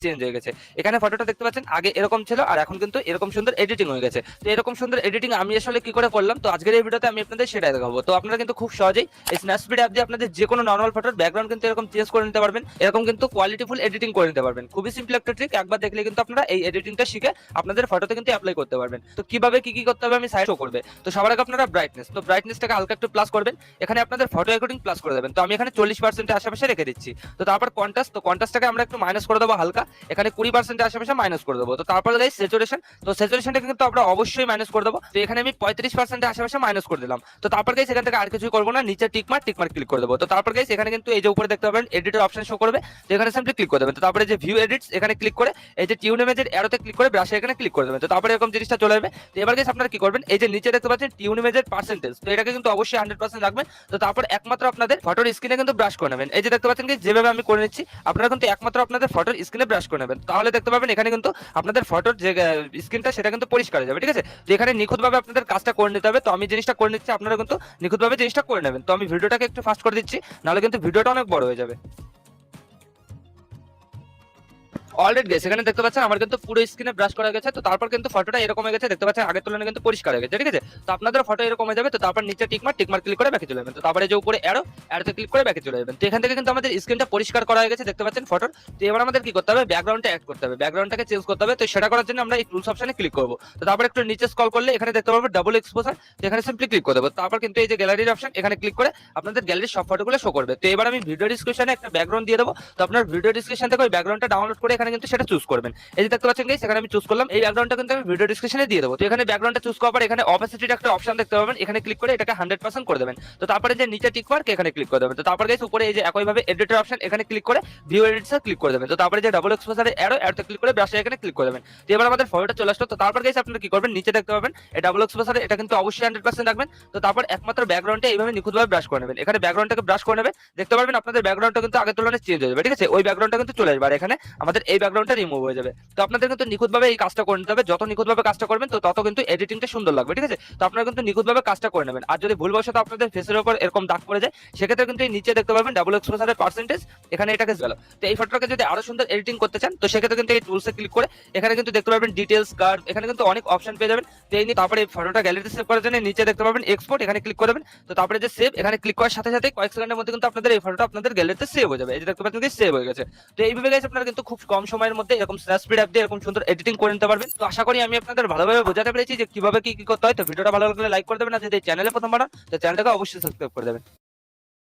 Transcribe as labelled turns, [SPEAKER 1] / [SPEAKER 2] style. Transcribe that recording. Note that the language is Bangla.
[SPEAKER 1] চেঞ্জ হয়ে গেছে। এখানে ফটোটা দেখতে পাচ্ছেন আগে এরকম ছিল আর এখন কিন্তু এরকম সুন্দর এডিটিং হয়ে গেছে। তো এরকম সুন্দর এডিটিং আমি আসলে কি করে করলাম, তো আজকের এই ভিডিওতে আমি আপনাদের সেটাই দেখাবো। তো আপনারা কিন্তু খুব সহজেই এই স্ন্যাপসিড অ্যাপ দিয়ে আপনাদের যে কোনো নর্মাল ফটোর ব্যাকগ্রাউন্ড কিন্তু এরকম চেঞ্জ করে নিতে পারবেন, এরকম কিন্তু কোয়ালিটিফুল এডিটিং করে নিতে পারবেন। খুবই সিম্পল একটা ট্রিক, একবার দেখলে কিন্তু আপনারা এই এডিটিংটা শিখে আপনাদের ফটোতে কিন্তু অ্যাপ্লাই করতে পারবেন। তো কিভাবে কি কি করতে হবে আমি সাইড শো করবে। তো সবার আগে আপনারা ব্রাইটনেস, তো ব্রাইটনেসটাকে হালকা একটু প্লাস করবেন, এখানে আপনাদের ফটো রেকর্ডিং প্লাস করে দেবেন। তো আমি এখানে 40% আশেপাশে রেখে দিচ্ছি। তো তারপর কন্ট্রাস্ট, তো কন্ট্রাস্টটাকে আমরা একটু মাইনাস করে দেবো হালকা, এখানে 20% আশেপাশে মাইনাস করে দেবো। তো তারপরে গাইস স্যাচুরেশন, তো স্যাচুরেশনটাকে কিন্তু আমরা অবশ্যই মাইনাস করে দেবো। তো এখানে আমি 35% আশেপাশে মাইনাস করে দিলাম। তো তারপর গাইস এখান থেকে আর কিছুই করবো না, নিচে টিকমার্ক ক্লিক করে দেবো। তো তারপর গাইস এখানে কিন্তু এই যে উপরে দেখতে পাবেন এডিটের অপশন শো করবে, তো এখানে সিম্পলি ক্লিক করে দেবেন। তো তারপরে যে ভিউ এডিটস এখানে ক্লিক করে এই যে টিউন ইমেজের অ্যারোতে ক্লিক করে ব্রাশে এখানে ক্লিক করে দেবেন। তো তারপরে এরকম জিনিসটা চলে আসবে। তো এবার গাইস আপনারা কি করবেন, এই যে নিচে দেখতে পাচ্ছেন টিউন ইমেজের পার্সেন্টেজ, তো এটাকে কিন্তু অবশ্যই 100% রাখবেন। তো তারপর একমাত্র আপনাদের ফটোর স্ক্রিনে কিন্তু ব্রাশ করে নেবেন। এই যে দেখতে পাচ্ছেন কি যেভাবে আমি করে নিচ্ছি, আপনারা কিন্তু একমাত্র আপনাদের ফটোর স্ক্রিনে ব্রাশ করে নেবেন। তাহলে দেখতে পাবেন এখানে কিন্তু আপনাদের ফটোর যে স্ক্রিনটা সেটা কিন্তু পরিষ্কার হয়ে যাবে। ঠিক আছে, তো এখানে নিখুঁতভাবে আপনাদের কাজটা করে নিতে হবে। তো আমি জিনিসটা করে নিচ্ছি, আপনারা কিন্তু নিখুঁতভাবে জিনিসটা করে নেবেন। তো আমি ভিডিওটাকে একটু ফাস্ট করে দিচ্ছি, নাহলে কিন্তু ভিডিওটা অনেক বড় হয়ে যাবে। অলরেডি গেছে, এখানে দেখতে পাচ্ছেন আমার কিন্তু পুরো স্ক্রিনে ব্রাশ করা গেছে। তো তারপর কিন্তু ফটোটা এরকম হয়ে গেছে, দেখতে পাচ্ছেন আগের তুলনায় কিন্তু পরিষ্কার হয়ে গেছে। ঠিক আছে, তো আপনাদের ফটো এরকম হয়ে যাবে। তো তারপর নিচে টিকমার্ক ক্লিক করে ব্যাকে চলে যাবেন। তো তারপরে যে উপরে অ্যারোতে ক্লিক করে ব্যাকে চলে যাবেন। তো এখান থেকে কিন্তু আমাদের স্ক্রিনটা পরিষ্কার করা হয়ে গেছে, দেখতে পাচ্ছেন ফটোর। তো এবার আমাদের কি করতে হবে, ব্যাকগ্রাউন্ডটা অ্যাড করতে হবে, ব্যাকগ্রাউন্ডটাকে চেঞ্জ করতে হবে। তো সেটা করার জন্য আমরা এই টুলস অপশনে ক্লিক করব। তো তারপর একটু নিচে স্ক্রল করলে এখানে দেখতে পাবো ডাবল এক্সপোজার, তো এখানে সিম্পলি ক্লিক করে দেবো। তারপর কিন্তু এই যে গ্যালারির অপশন এখানে ক্লিক করে আপনাদের গ্যালারির সব ফটোগুলো শো করবে। তো এবার আমি ভিডিও ডিসক্রিপশনে একটা ব্যাকগ্রাউন্ড দিয়ে দেবো। তো আপনার ভিডিও ডিসক্রিপশন থেকে ওই ব্যাকগ্রাউন্ডটা ডাউনলোড করে এখানে কিন্তু সেটা চুজ করবেন। এই যে দেখতে পাচ্ছেন গাইস এখানে আমি চুজ করলাম, এই ব্যাকগ্রাউন্ডটা কিন্তু আমি ভিডিও ডেসক্রিপশনে দিয়ে দেবো। তো এখানে ব্যাকগ্রাউন্ডটা চুজ করার পর এখানে অপাসিটির একটা অপশন দেখতে পাবেন, এখানে ক্লিক করে এটাকে 100% করে দেবেন। তো তারপরে যে নিচে টিক মার্ক এখানে ক্লিক করে দেবেন। তো তারপরে গাইস উপরে এই যে একইভাবে এডিটর অপশন এখানে ক্লিক করে ভিউ এডিটসে ক্লিক করে দেবেন। তো তারপরে যে ডাবল এক্সপোজারে অ্যারোতে ক্লিক করে ব্রাশে এখানে ক্লিক করে দেবেন। তো এবার আমাদের ফটোটা চলে আসলো। তো তারপর গাইস আপনারা কি করবেন, নিচে দেখতে পাবেন এই ডাবল এক্সপোজারে এটা কিন্তু অবশ্যই 100% রাখবেন। তো তারপর একমাত্র ব্যাকগ্রাউন্ডে এইভাবে নিখুঁতভাবে ব্রাশ করে নেবেন, এখানে ব্যাকগ্রাউন্ডটাকে ব্রাশ করে নেবেন। দেখতে পারবেন আপনাদের ব্যাকগ্রাউন্ডটা কিন্তু আগের তুলনায় চেঞ্জ হয়ে যাবে। ঠিক আছে, ওই ব্যাকগ্রাউন্ডটা কিন্তু চলে আসবে আর এখানে আমাদের এই ব্যাকগ্রাউন্ডটা রিমুভ হয়ে যাবে। তো আপনাদের কিন্তু নিখুঁতভাবে এই কাজটা করে নিতে হবে, যত নিখুঁতভাবে কাজটা করবেন তো তত কিন্তু এডিটিংটা সুন্দর লাগবে। ঠিক আছে, তো আপনারা কিন্তু নিখুঁতভাবে কাজটা করে নেবেন। আর যদি ভুলবশত আপনাদের ফেসের উপর এরকম দাগ পড়ে যায়, সেক্ষেত্রে কিন্তু এই নিচে দেখতে পাবেন ডাবল এক্সপোজারের পার্সেন্টেজ, এখানে এটাকে গেল। তো এই ফটোটাকে যদি আরো সুন্দর এডিটিং করতে চান, তো সেক্ষেত্রে কিন্তু এই টুলসে ক্লিক করে এখানে কিন্তু দেখতে পাবেন ডিটেলস কার্ভ, এখানে কিন্তু অনেক অপশন পেয়ে যাবেন। তো এই নিয়ে তারপরে এই ফটোটা গ্যালারিতে সেভ করার জন্য নিচে দেখতে পাবেন এক্সপোর্ট, এখানে ক্লিক করে দেবেন। তো তারপরে যে সেভ এখানে ক্লিক করার সাথে সাথে কয়েক সেকেন্ডের মধ্যে কিন্তু আপনাদের এই ফটোটা আপনাদের গ্যালারিতে সেভ হয়ে যাবে। এই যে দেখতে পাচ্ছেন সেভ হয়ে গেছে। তো এইভাবে গাইস আপনারা কিন্তু খুব কম সময়ের মধ্যে এরকম স্ন্যাপসিড অ্যাপ দিয়ে এরকম সুন্দর এডিটিং করে নিতে পারবেন। তো আশা করি আমি আপনাদের ভালোভাবে বোঝাতে পেরেছি যে কিভাবে কি কি করতে হয়। তো ভিডিওটা ভালো লাগলে লাইক করে দেবেন, আর যদি চ্যানেলে প্রথমবার হন তো চ্যানেলটাকে অবশ্যই সাবস্ক্রাইব করে দেবেন।